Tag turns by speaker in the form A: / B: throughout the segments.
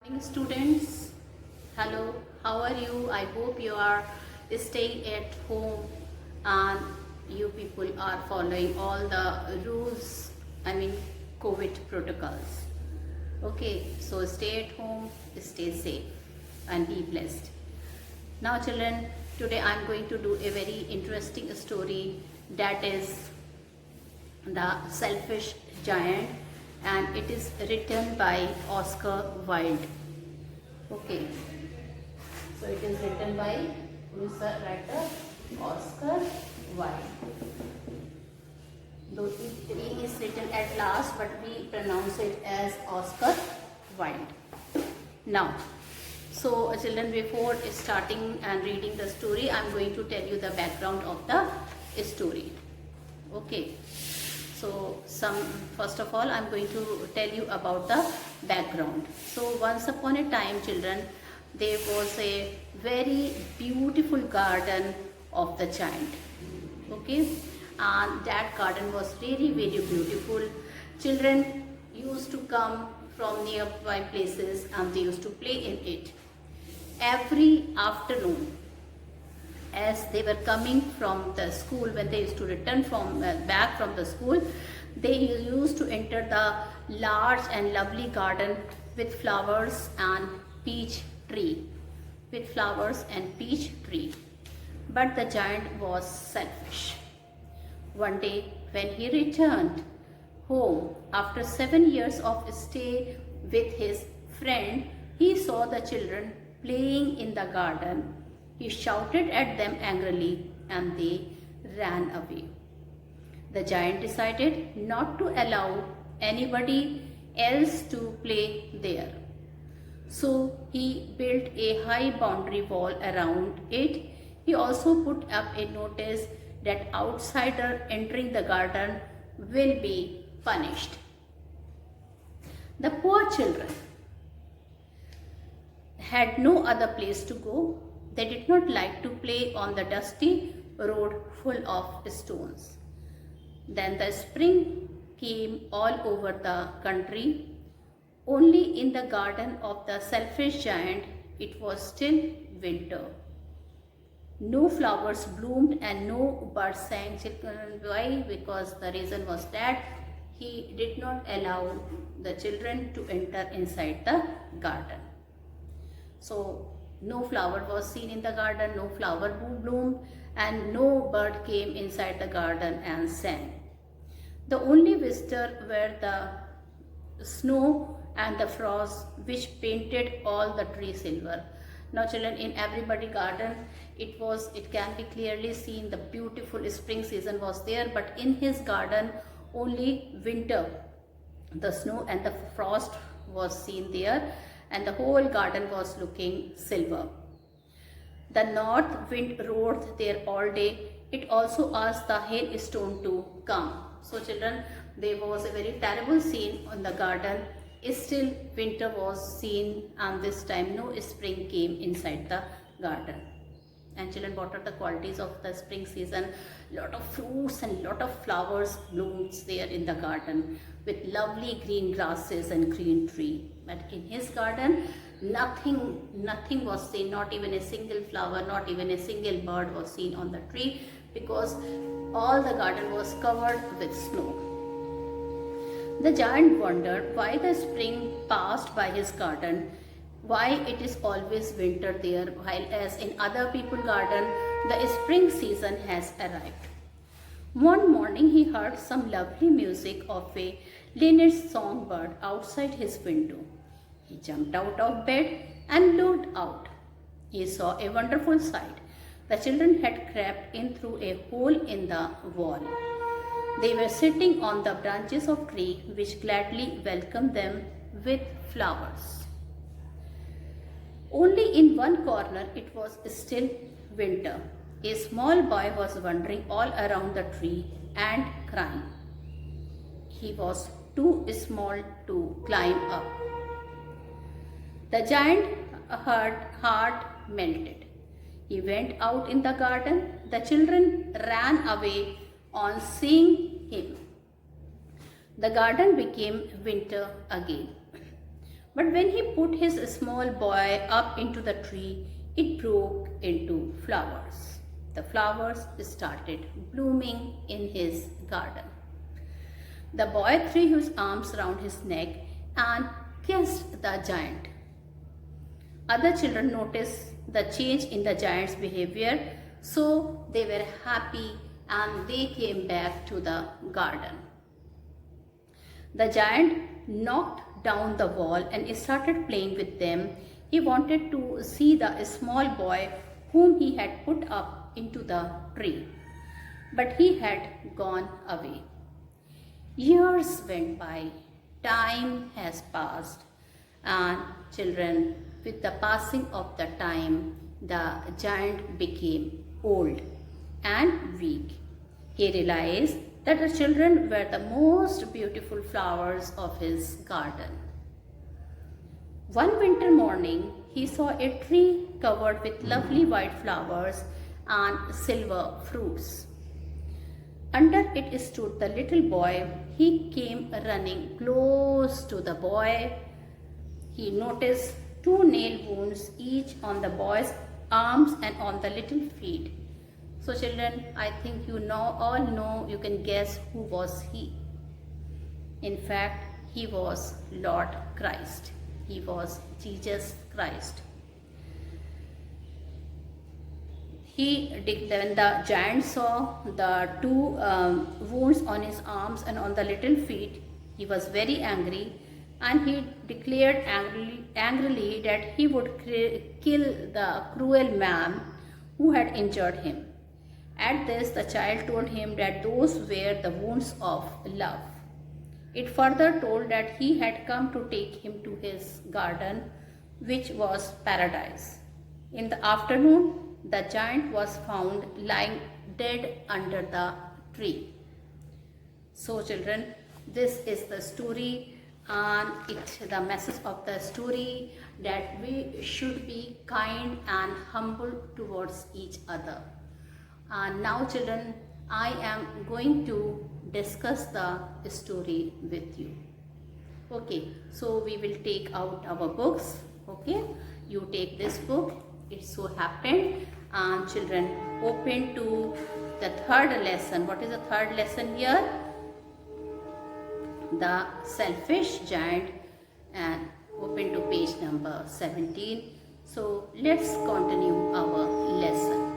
A: Morning, students. Hello, how are you? I hope you are staying at home and you people are following all the rules, COVID protocols. Okay, so stay at home, stay safe and be blessed. Now children, today I am going to do a very interesting story, that is The Selfish Giant, and it is written by Oscar Wilde. Okay, so it is written by who is the writer? Oscar Wilde. Though it is written at last, but we pronounce it as Oscar Wilde. Now, so children, before starting and reading the story, I am going to tell you the background of the story. Okay. So first of all, I am going to tell you about the background. So once upon a time, children, there was a very beautiful garden of the giant. Okay, and that garden was very beautiful. Children used to come from nearby places and they used to play in it. Every afternoon, as they were coming from the school, when they used to return back from the school, they used to enter the large and lovely garden with flowers and peach tree. But the giant was selfish. One day when he returned home after 7 years of stay with his friend, he saw the children playing in the garden. He shouted at them angrily and they ran away. The giant decided not to allow anybody else to play there. So he built a high boundary wall around it. He also put up a notice that outsider entering the garden will be punished. The poor children had no other place to go. They did not like to play on the dusty road full of stones. Then the spring came all over the country. Only in the garden of the selfish giant it was still winter. No flowers bloomed and no birds sang. Why? Because the reason was that he did not allow the children to enter inside the garden. So no flower was seen in the garden, no flower bloomed, and no bird came inside the garden and sang. The only visitor were the snow and the frost, which painted all the trees silver. Now children, in everybody's garden, it can be clearly seen the beautiful spring season was there, but in his garden only winter, the snow and the frost was seen there, and the whole garden was looking silver. The north wind roared there all day. It also asked the hailstone to come. So children, there was a very terrible scene on the garden. Still winter was seen, and this time no spring came inside the garden. And children, what are the qualities of the spring season? Lot of fruits and lot of flowers blooms there in the garden with lovely green grasses and green tree. But in his garden, nothing was seen, not even a single flower, not even a single bird was seen on the tree, because all the garden was covered with snow. The giant wondered why the spring passed by his garden, why it is always winter there, while as in other people's garden, the spring season has arrived. One morning he heard some lovely music of a linnet's songbird outside his window. He jumped out of bed and looked out. He saw a wonderful sight. The children had crept in through a hole in the wall. They were sitting on the branches of trees which gladly welcomed them with flowers. Only in one corner it was still winter. A small boy was wandering all around the tree and crying. He was too small to climb up. The giant's heart melted. He went out in the garden. The children ran away on seeing him. The garden became winter again. But when he put his small boy up into the tree, it broke into flowers. The flowers started blooming in his garden. The boy threw his arms round his neck and kissed the giant. Other children noticed the change in the giant's behavior, so they were happy and they came back to the garden. The giant knocked down the wall and started playing with them. He wanted to see the small boy whom he had put up into the tree, but he had gone away. Years went by, time has passed, and children, with the passing of the time, the giant became old and weak. He realized that the children were the most beautiful flowers of his garden. One winter morning, he saw a tree covered with lovely white flowers and silver fruits. Under it stood the little boy. He came running close to the boy. He noticed 2 nail wounds, each on the boy's arms and on the little feet. So children, I think you all know, you can guess who was he. In fact, he was Lord Christ. He was Jesus Christ. When the giant saw the 2 wounds on his arms and on the little feet, he was very angry, and he declared angrily that he would kill the cruel man who had injured him. At this, the child told him that those were the wounds of love. It further told that he had come to take him to his garden, which was paradise. In the afternoon, the giant was found lying dead under the tree. So children, this is the story, and the message of the story that we should be kind and humble towards each other. And now children, I am going to discuss the story with you. Okay, so we will take out our books. Okay, you take this book. It so happened, and children, open to the 3rd lesson. What is the 3rd lesson here? The selfish giant, and open to page number 17. So let's continue our lesson.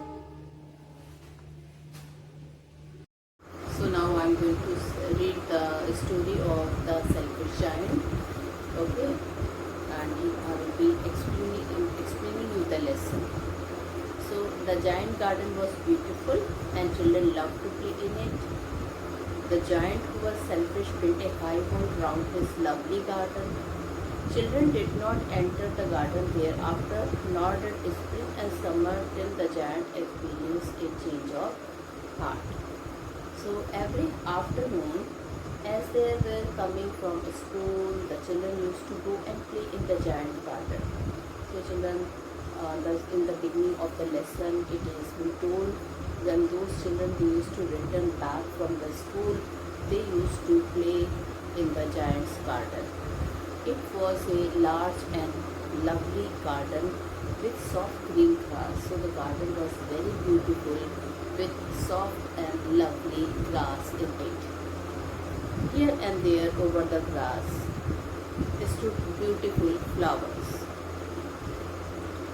A: So now I am going to read the story of the selfish giant. Okay, and I will be explaining you the lesson. So the giant garden was beautiful and children loved to play in it. The giant, who was selfish, built a high wall round his lovely garden. Children did not enter the garden thereafter, nor did spring and summer, till the giant experienced a change of heart. So every afternoon, as they were coming from school, the children used to go and play in the giant garden. So children, in the beginning of the lesson, it is been told when those children who used to return back from the school, they used to play in the giant's garden. It was a large and lovely garden with soft green grass. So the garden was very beautiful with soft and lovely grass in it. Here and there over the grass stood beautiful flowers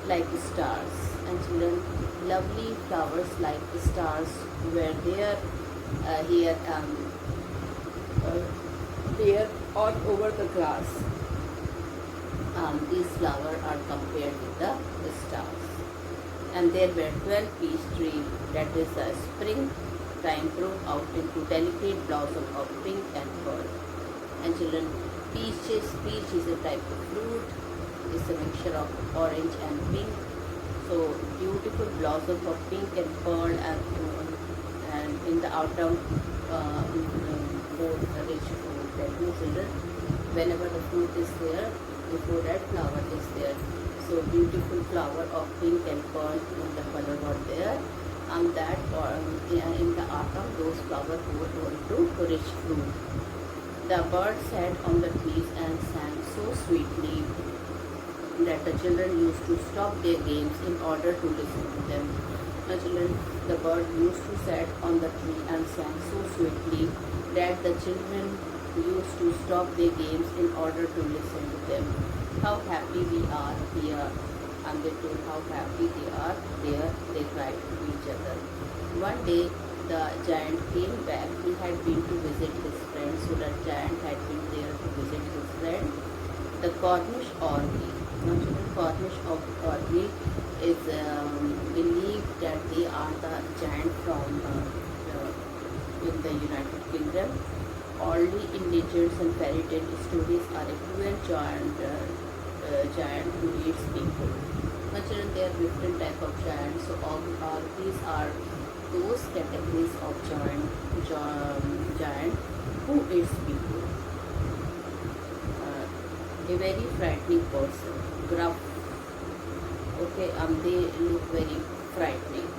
A: like stars, and children, lovely flowers like stars were there there all over the grass. These flowers are compared with the stars. And there were 12 peach trees, that is the spring time broke out into delicate blossom of pink and pearl. And children, peach is a type of fruit. It's a mixture of orange and pink. So beautiful blossoms of pink and pearl, and in the autumn more rich fruit. That means children, whenever the fruit is there, before red flower is there. So beautiful flower of pink and pearl in the color were there, and that in the autumn those flowers would turn to rich fruit. The birds sat on the trees and sang so sweetly that the children used to stop their games in order to listen to them. The children, the bird used to sit on the tree and sang so sweetly that the children used to stop their games in order to listen to them. How happy we are here, and they told how happy they are there. They cried to each other. One day, the giant came back. He had been to visit his friend, so the giant had been there to visit his friend, the Cornish orgy. Now, children, Cornish orgy is believed that they are the giant from in the United Kingdom. Only in legends and fairy tale stories are a cruel giant who eats people. Now, children, there are different type of giants. So all these are those categories of giant who eats people. A very frightening person, gruff. Okay, they look very frightening.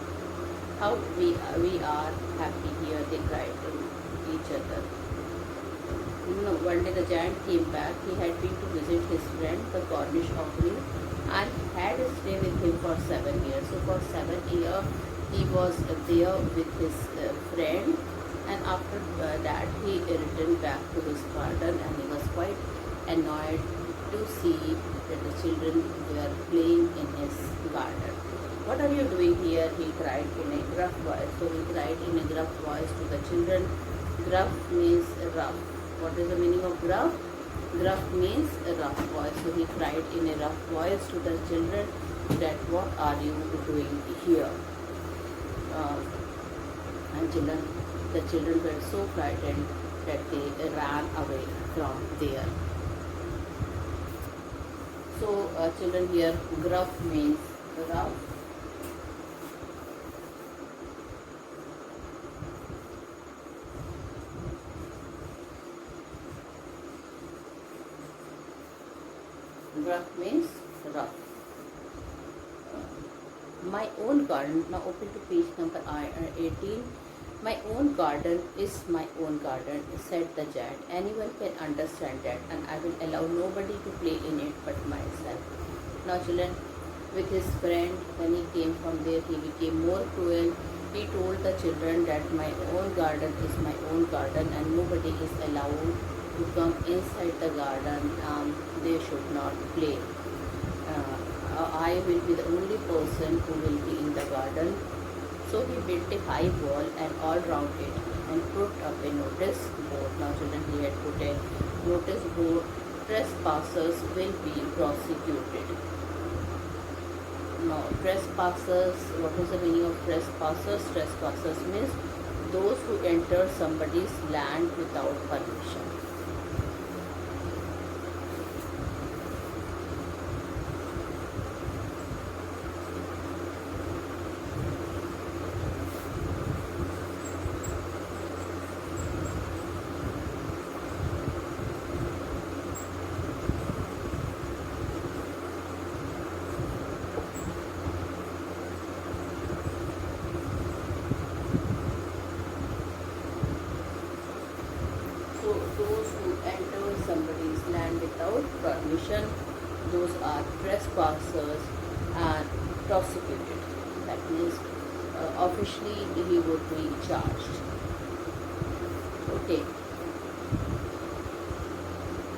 A: How we are happy here, they cried to each other. One day the giant came back. He had been to visit his friend, the Cornish ogre, and had stayed with him for 7 years. So for 7 years, he was there with his friend, and after that, he returned back to his garden, and he was quite annoyed to see that the children were playing in his garden. What are you doing here? He cried in a gruff voice. So he cried in a gruff voice to the children. Gruff means rough. What is the meaning of gruff? Gruff means a rough voice. So he cried in a rough voice to the children that what are you doing here? And the children were so frightened that they ran away from there. So children, here gruff means rough. Gruff means rough. My own garden. Now open to page number 18. My own garden is my own garden, said the giant. Anyone can understand that, and I will allow nobody to play in it but myself. Now children, with his friend, when he came from there, he became more cruel. He told the children that my own garden is my own garden, and nobody is allowed to come inside the garden. They should not play. I will be the only person who will be in the garden. So he built a high wall and all round it and put up a notice board. Now children, he had put a notice board. Trespassers will be prosecuted. Now trespassers, what is the meaning of trespassers? Trespassers means those who enter somebody's land without permission. Those who enter somebody's land without permission, those are trespassers and prosecuted. That means officially he would be charged. Okay.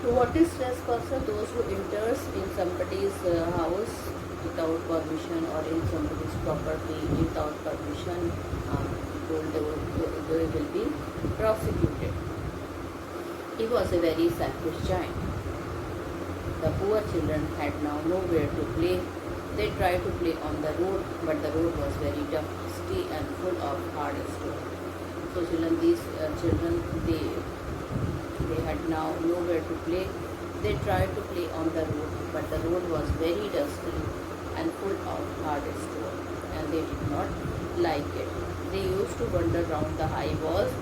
A: So what is trespasser? Those who enters in somebody's house without permission or in somebody's property without permission, they will be prosecuted. He was a very selfish giant. The poor children had now nowhere to play. They tried to play on the road, but the road was very dusty and full of hard stone. So children, these children, they had now nowhere to play. They tried to play on the road, but the road was very dusty and full of hard stone, and they did not like it. They used to wander round the high walls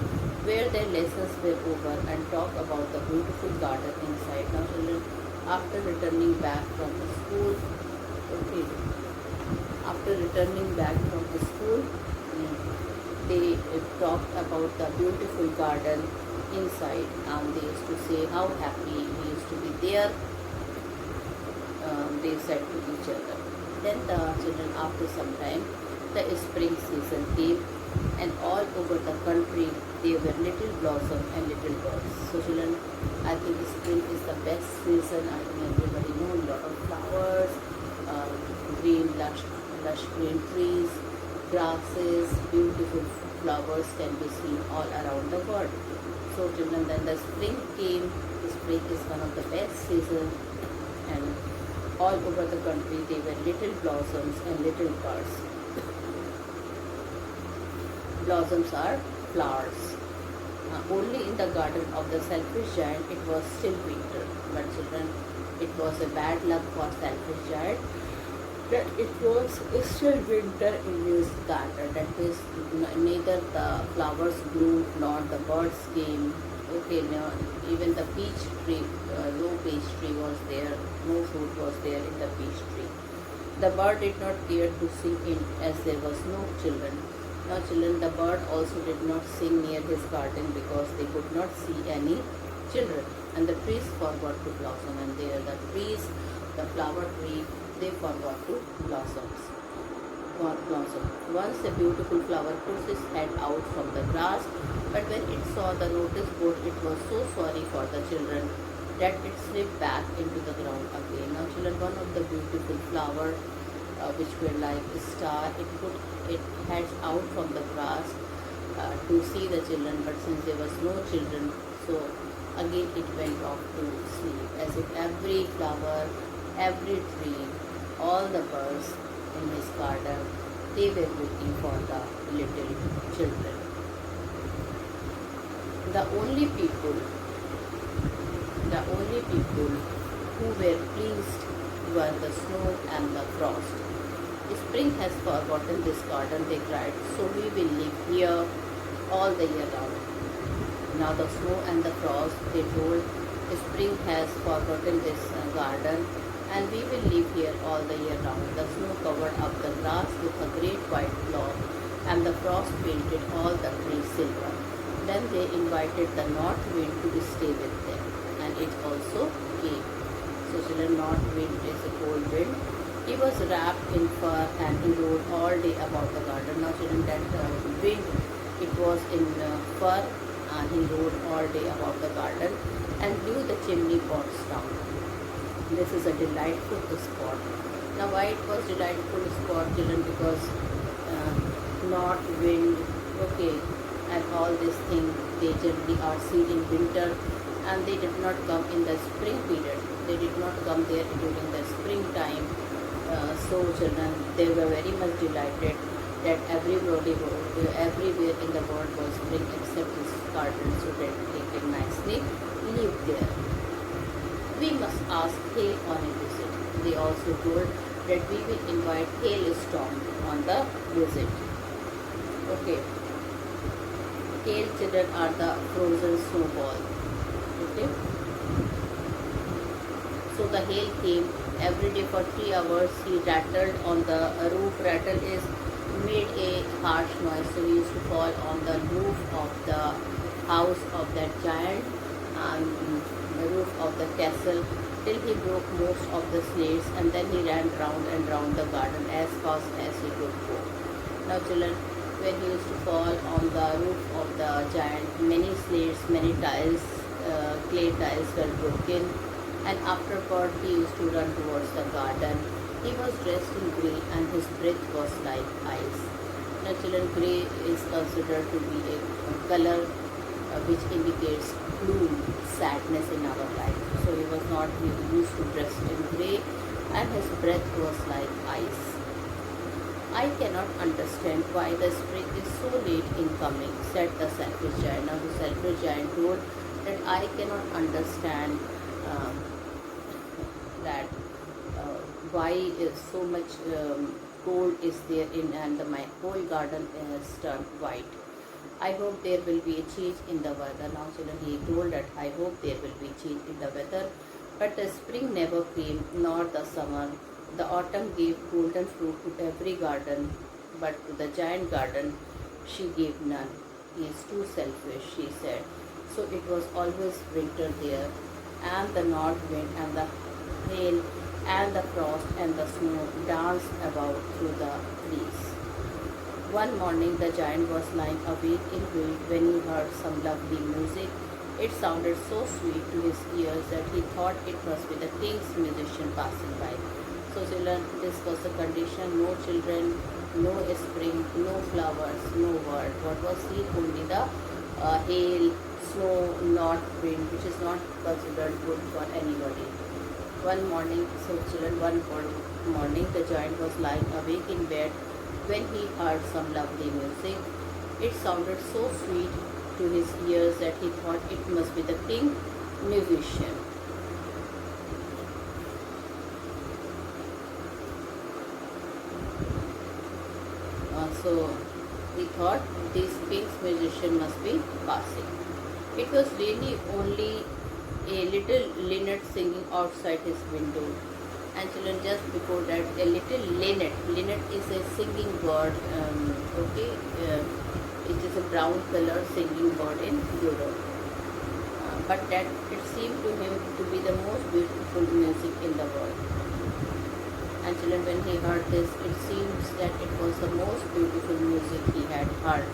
A: where their lessons were over and talk about the beautiful garden inside. Now children, after returning back from the school, they talked about the beautiful garden inside, and they used to say how happy we used to be there they said to each other. Then the children, after some time, the spring season came, and all over the country there were little blossom and little birds. So children, I think spring is the best season. I think everybody knows a lot of flowers, green, lush green trees, grasses, beautiful flowers can be seen all around the world. So children, then the spring came. Spring is one of the best seasons, and all over the country there were little blossoms and little birds. Blossoms are flowers. Only in the garden of the selfish giant it was still winter. But children, it was a bad luck for selfish giant that it was still winter in his garden. That is, neither the flowers bloomed nor the birds came. Okay, now even the peach tree, no peach tree was there, no fruit was there in the peach tree. The bird did not care to sing in as there was no children. Now children, the bird also did not sing near his garden because they could not see any children. And the trees forgot to blossom, and there the trees, the flower tree, they forgot to blossom. Once a beautiful flower pushed its head out from the grass, but when it saw the notice board, it was so sorry for the children that it slipped back into the ground again. Now children, one of the beautiful flower which were like a star, it put its head out from the grass to see the children, but since there was no children, so again it went off to sleep, as if every flower, every tree, all the birds in his garden, they were waiting for the little children. The only people who were pleased were the snow and the frost. Spring has forgotten this garden, they cried, so we will live here all the year round. Now the snow and the frost, they told, spring has forgotten this garden, and we will live here all the year round. The snow covered up the grass with a great white cloth, and the frost painted all the trees silver. Then they invited the north wind to stay with them, and it also came. So children, north wind is a cold wind. He was wrapped in fur and he rode all day about the garden. Now children, that wind, it was in fur, and he rode all day about the garden and blew the chimney pots down. This is a delightful spot. Now why it was delightful spot, children? Because north wind, okay, and all these things, they generally are seen in winter, and they did not come in the spring period. They did not come there during the springtime. So children, they were very much delighted that everywhere in the world was spring except this garden, so that they can nicely live there. We must ask hail on a visit. They also told that we will invite hailstorm on the visit. Okay. Hail, children, are the frozen snowball. Okay. So the hail came every day for 3 hours. He rattled on the roof. Rattle is made a harsh noise. So he used to fall on the roof of the house of that giant, and the roof of the castle, till he broke most of the slates, and then he ran round and round the garden as fast as he could go. Now children, when he used to fall on the roof of the giant, many slates, many tiles, clay tiles were broken, and afterward he used to run towards the garden. He was dressed in grey, and his breath was like ice. Now children, grey is considered to be a color which indicates gloom, sadness in our life. So he was not used to dress in grey, and his breath was like ice. I cannot understand why the spring is so late in coming, said the selfish giant. Now the selfish giant told that I cannot understand that why is so much cold is there in, and my whole garden is turned white. I hope there will be a change in the weather. Now children, he told that I hope there will be change in the weather. But the spring never came, nor the summer. The autumn gave golden fruit to every garden, but to the giant garden she gave none. He is too selfish, she said. So it was always winter there, and the north wind and the hail and the frost and the snow danced about through the trees. One morning the giant was lying awake in bed when he heard some lovely music. It sounded so sweet to his ears that he thought it must be the king's musician passing by. So children, this was the condition: no children, no spring, no flowers, no word. What was seen? Only the hail, snow, not wind, which is not considered good for anybody. One morning, so children, morning the giant was lying awake in bed when he heard some lovely music. It sounded so sweet to his ears that he thought it must be the king musician. So he thought this king's musician must be passing. It was really only a little linnet singing outside his window. And children, just before that, a little linnet. Linnet is a singing bird. It is a brown color singing bird in Europe. But that it seemed to him to be the most beautiful music in the world. And children, when he heard this, it seems that it was the most beautiful music he had heard.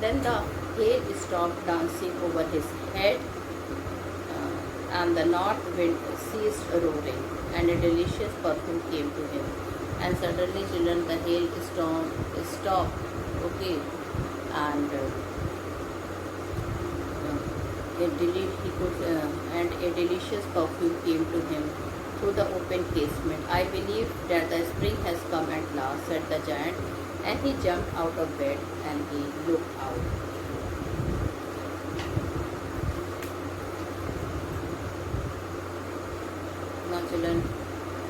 A: Then the hail stopped dancing over his head, and the north wind ceased roaring, and a delicious perfume came to him. And suddenly, children, the hail storm stopped. And a delicious perfume came to him through the open casement. I believe that the spring has come at last, said the giant, and he jumped out of bed and he looked out. Now children,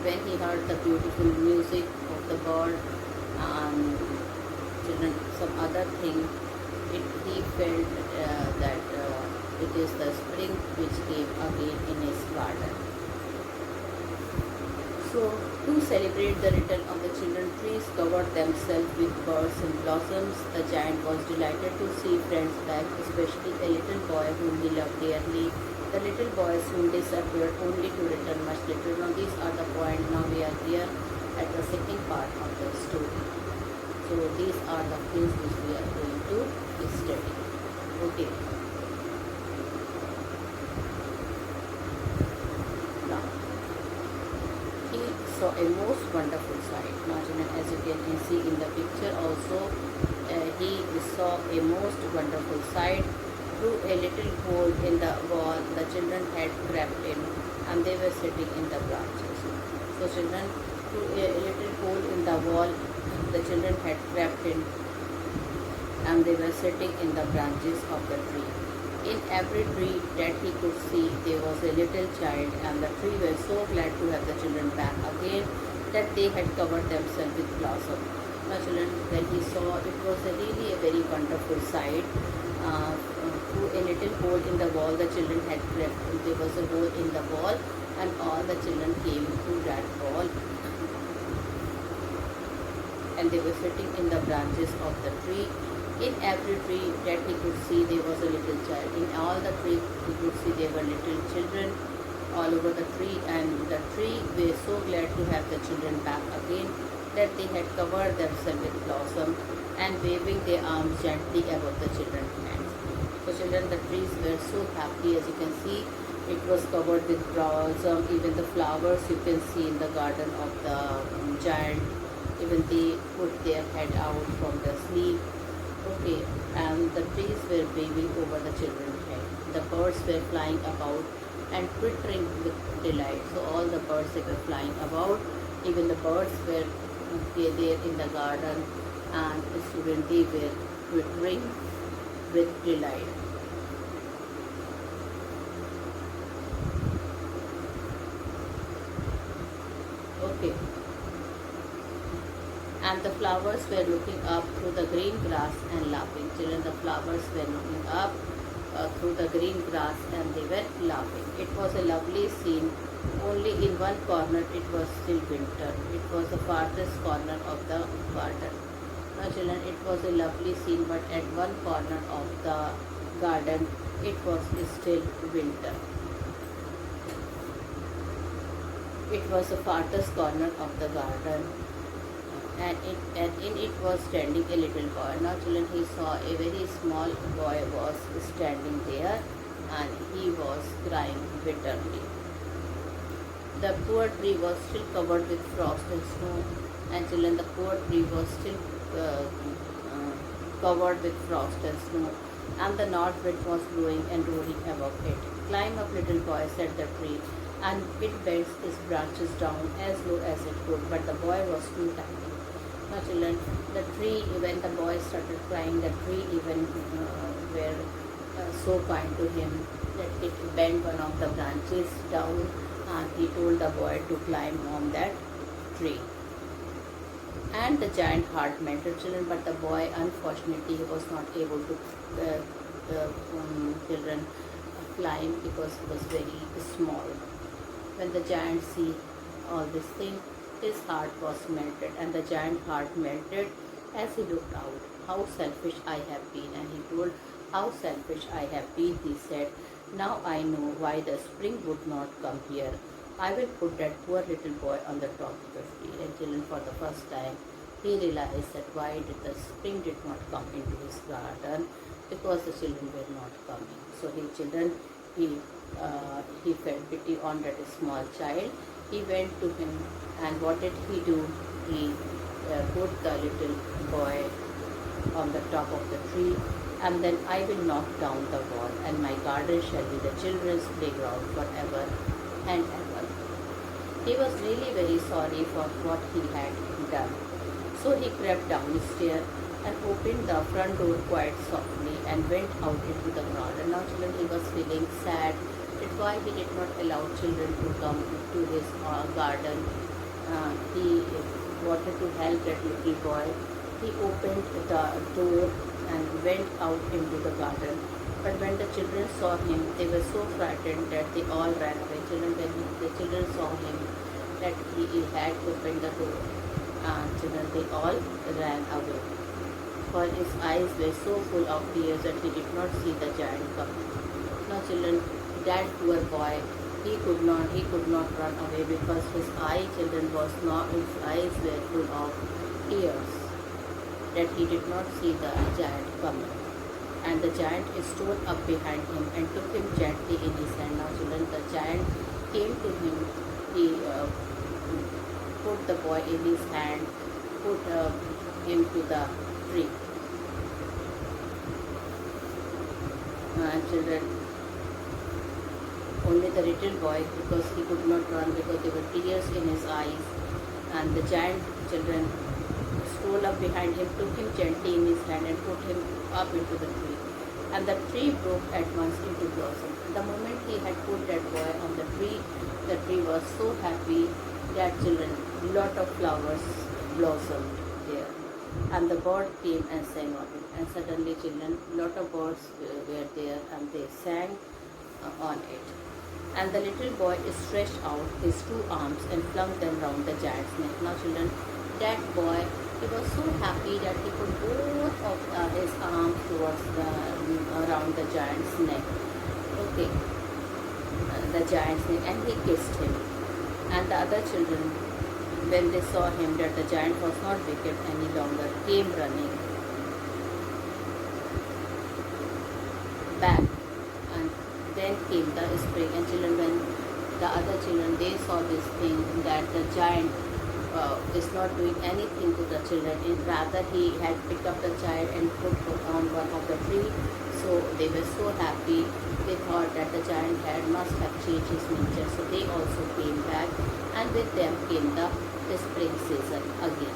A: when he heard the beautiful music of the bird and children, some other thing, he felt that it is the spring which came again in his garden. So, to celebrate the return of the children, trees covered themselves with birds and blossoms. The giant was delighted to see friends back, especially a little boy whom he loved dearly. The little boy soon disappeared, only to return much later. Now, these are the points. Now, we are here at the second part of the story. So, these are the things which we are going to study. Okay. Saw a most wonderful sight. Now, as you can see in the picture also, he saw a most wonderful sight. Through a little hole in the wall, the children had crept in, and they were sitting in the branches. So children, through a little hole in the wall, the children had crept in, and they were sitting in the branches of the tree. In every tree that he could see, there was a little child, and the tree were so glad to have the children back again that they had covered themselves with blossom. Now children, when he saw, it was really a very wonderful sight. Through a little hole in the wall, the children had crept. There was a hole in the wall, and all the children came through that wall, and they were sitting in the branches of the tree. In every tree that he could see, there was a little child. In all the trees he could see, there were little children all over the tree, and the tree were so glad to have the children back again that they had covered themselves with blossom and waving their arms gently above the children's hands. So children, the trees were so happy. As you can see, it was covered with blossom. Even the flowers you can see in the garden of the giant, even they put their head out from the sleep. And the trees were waving over the children's head. The birds were flying about and twittering with delight. So all the birds that were flying about, even the birds were there in the garden, and the students, they were twittering with delight. And the flowers were looking up through the green grass and laughing. Children, the flowers were looking up through the green grass and they were laughing. It was a lovely scene. Only in one corner it was still winter. It was the farthest corner of the garden. Now children, it was a lovely scene, but at one corner of the garden it was still winter. It was the farthest corner of the garden, and in it was standing a little boy. Now children, he saw a very small boy was standing there, and he was crying bitterly. The poor tree was still covered with frost and snow, and children, the poor tree was still covered with frost and snow, and the north wind was blowing and roaring above it. Climb up, little boy, said the tree, and it bent its branches down as low as it could, but the boy was too tiny. Now children, the tree, when the boy started crying, the tree even were so kind to him that it bent one of the branches down, and he told the boy to climb on that tree. And the giant heart melted, children, but the boy, unfortunately, he was not able to children climb because he was very small. When the giant see all this thing, his heart was melted, and the giant heart melted as he looked out. How selfish I have been. And he told, how selfish I have been, he said. Now I know why the spring would not come here. I will put that poor little boy on the top of the tree. And children, for the first time, he realized that why did the spring did not come into his garden, because the children were not coming. So he felt pity on that small child. He went to him, and what did he do? He put the little boy on the top of the tree, and then I will knock down the wall, and my garden shall be the children's playground forever and ever. He was really very sorry for what he had done. So he crept down the stair and opened the front door quite softly and went out into the garden. Now children, he was feeling sad that why he did not allow children to come to his garden. He wanted to help that little boy. He opened the door and went out into the garden. But when the children saw him, they were so frightened that they all ran away. Children, when the children saw him that he had opened the door, children, they all ran away. For his eyes were so full of tears that he did not see the giant coming. Now children, that poor boy, he could not run away because his eyes were full of tears, that he did not see the giant coming. And the giant stood up behind him and took him gently in his hand. Now children, the giant came to him. He put the boy in his hand, put him to the tree. Children, only the little boy, because he could not run, because there were tears in his eyes, and the giant children stole up behind him, took him gently in his hand and put him up into the tree. And the tree broke at once into blossom. The moment he had put that boy on the tree was so happy that children, lot of flowers blossomed there. And the bird came and sang on it. And suddenly children, lot of birds were there and they sang on it. And the little boy stretched out his two arms and flung them round the giant's neck. Now children, that boy, he was so happy that he put both of his arms towards around the giant's neck. Okay, the giant's neck, and he kissed him. And the other children, when they saw him that the giant was not wicked any longer, came running back. And then came the spring. And children, when the other children, they saw this thing, that the giant is not doing anything to the children. Rather, he had picked up the child and put on one of the tree. So they were so happy. They thought that the giant must have changed his nature. So they also came back, and with them came the spring season again.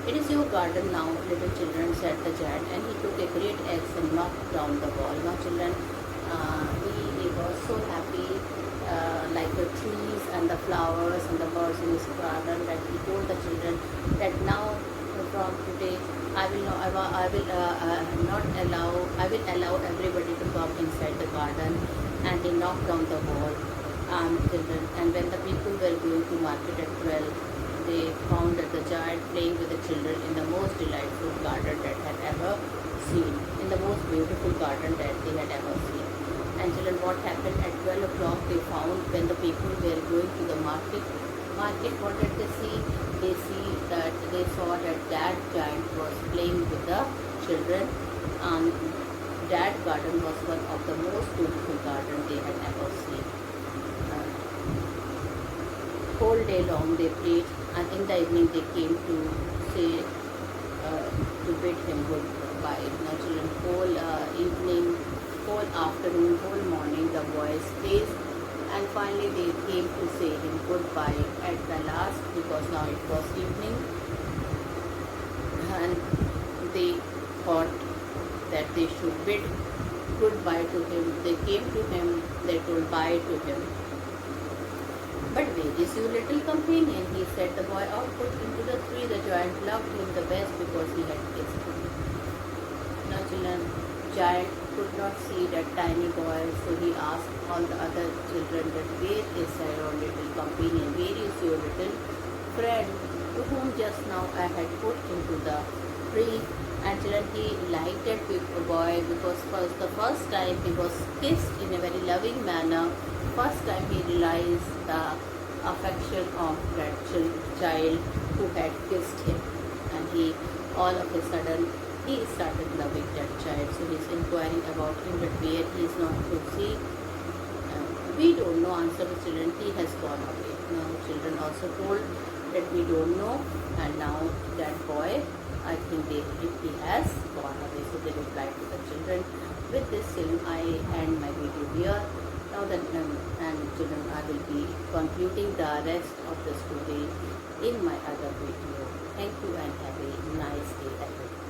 A: It is your garden now, little children, said the giant, and he took a great axe and knocked down the wall. Now children, he was so happy, like the trees and the flowers and the birds in his garden, that he told the children that now from today I will allow everybody to come inside the garden. And he knocked down the wall. Children, and when the people were going to market at 12, they found that the giant playing with the children in the most delightful garden that had ever seen, in the most beautiful garden that they had ever seen. And children, what happened at 12 o'clock, they found when the people were going to the market, what did they see? They saw that giant was playing with the children, and that garden was one of the most beautiful gardens they had ever seen. Whole day long they played, and in the evening they came to say to bid him goodbye. Now children, whole evening, whole afternoon, whole morning the boys played, and finally they came to say him goodbye at the last, because now it was evening, and they thought that they should bid goodbye to him. They came to him, they told bye to him. But where is your little companion? He said. The boy output into the tree. The giant loved him the best because he had kissed him. Now children, giant could not see that tiny boy, so he asked all the other children that where is your little companion? Where is your little friend to whom just now I had put into the tree? And children, he liked that big boy because the first time he was kissed in a very loving manner. First time he realized the affection of that child who had kissed him, and he all of a sudden he started loving that child. So he's inquiring about him, but where he is not to see. We don't know, answer the children. He has gone away. Now children also told that we don't know, and now that boy, I think he has gone away. So they replied to the children. With this film, I end my video here. Now then, and children, I will be concluding the rest of the story in my other video. Thank you and have a nice day ahead.